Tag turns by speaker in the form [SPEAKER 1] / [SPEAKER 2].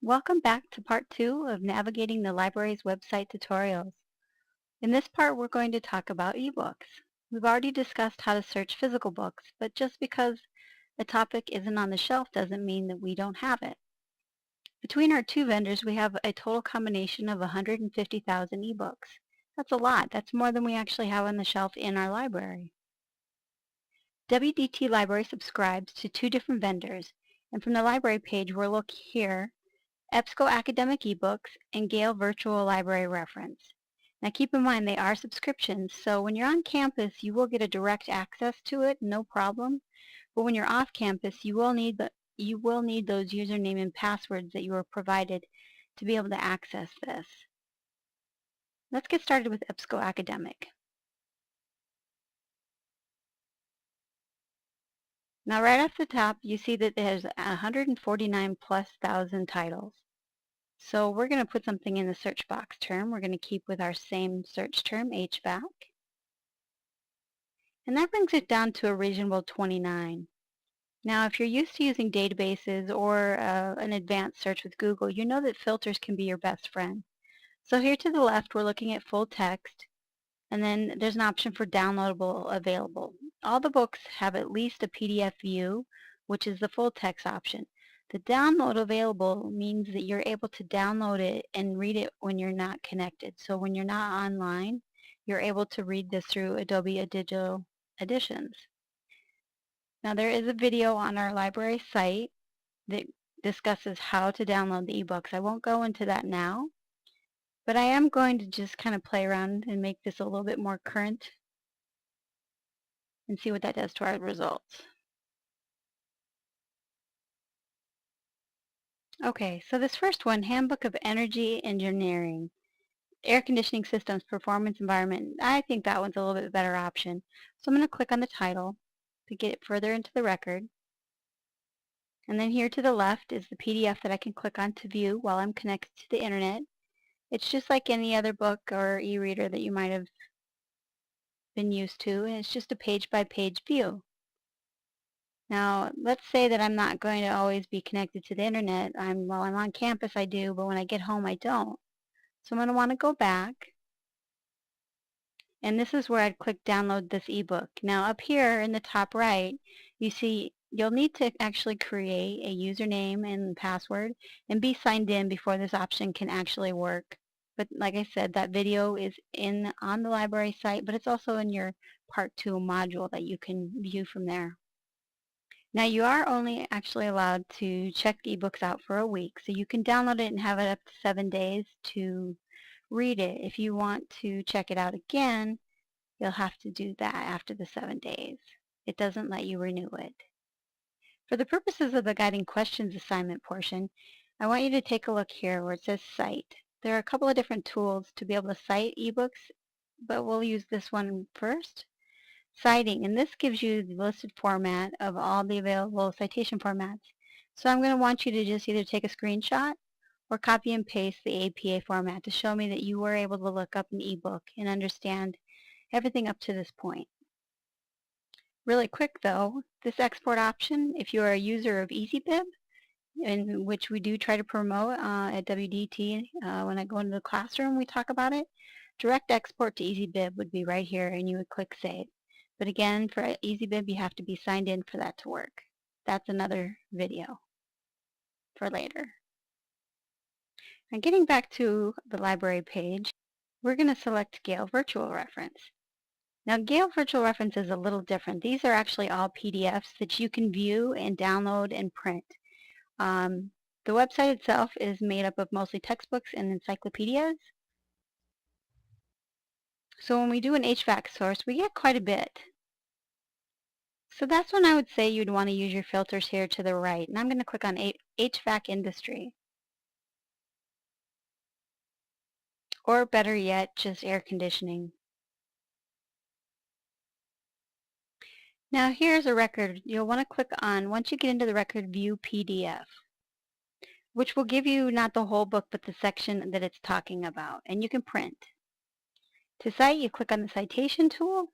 [SPEAKER 1] Welcome back to part 2 of navigating the library's website tutorials. In this part, we're going to talk about ebooks. We've already discussed how to search physical books, but just because a topic isn't on the shelf doesn't mean that we don't have it. Between our two vendors, we have a total combination of 150,000 ebooks. That's a lot. That's more than we actually have on the shelf in our library. WDT Library subscribes to two different vendors, and from the library page, we'll look here, EBSCO Academic eBooks, and Gale Virtual Library Reference. Now keep in mind they are subscriptions, so when you're on campus you will get a direct access to it, no problem. But when you're off campus you will need those username and passwords that you were provided to be able to access this. Let's get started with EBSCO Academic. Now right off the top you see that there's 149 plus thousand titles. So we're going to put something in the search box term. We're going to keep with our same search term, HVAC. And that brings it down to a reasonable 29. Now, if you're used to using databases or an advanced search with Google, you know that filters can be your best friend. So here to the left, we're looking at full text, and then there's an option for downloadable available. All the books have at least a PDF view, which is the full text option. The download available means that you're able to download it and read it when you're not connected. So when you're not online, you're able to read this through Adobe Digital Editions. Now there is a video on our library site that discusses how to download the ebooks. I won't go into that now, but I am going to just kind of play around and make this a little bit more current and see what that does to our results. Okay, so this first one, Handbook of Energy Engineering, Air Conditioning Systems, Performance Environment. I think that one's a little bit better option. So I'm going to click on the title to get it further into the record. And then here to the left is the PDF that I can click on to view while I'm connected to the internet. It's just like any other book or e-reader that you might have been used to, and it's just a page-by-page view. Now, let's say that I'm not going to always be connected to the internet. While I'm on campus, I do, but when I get home, I don't. So I'm going to want to go back, and this is where I'd click download this ebook. Now, up here in the top right, you see you'll need to actually create a username and password and be signed in before this option can actually work. But like I said, that video is on the library site, but it's also in your Part 2 module that you can view from there. Now you are only actually allowed to check ebooks out for a week, so you can download it and have it up to 7 days to read it. If you want to check it out again, you'll have to do that after the 7 days. It doesn't let you renew it. For the purposes of the guiding questions assignment portion, I want you to take a look here where it says cite. There are a couple of different tools to be able to cite ebooks, but we'll use this one first. Citing, and this gives you the listed format of all the available citation formats. So I'm going to want you to just either take a screenshot or copy and paste the APA format to show me that you were able to look up an ebook and understand everything up to this point. Really quick though, this export option, if you are a user of EasyBib, in which we do try to promote at WDT, when I go into the classroom we talk about it, direct export to EasyBib would be right here and you would click save. But again, for EasyBib, you have to be signed in for that to work. That's another video for later. And getting back to the library page, we're going to select Gale Virtual Reference. Now, Gale Virtual Reference is a little different. These are actually all PDFs that you can view and download and print. The website itself is made up of mostly textbooks and encyclopedias. So when we do an HVAC source, we get quite a bit. So that's when I would say you'd want to use your filters here to the right. And I'm going to click on HVAC industry. Or better yet, just air conditioning. Now here's a record. You'll want to click on, once you get into the record, view PDF, which will give you not the whole book, but the section that it's talking about. And you can print. To cite, you click on the citation tool.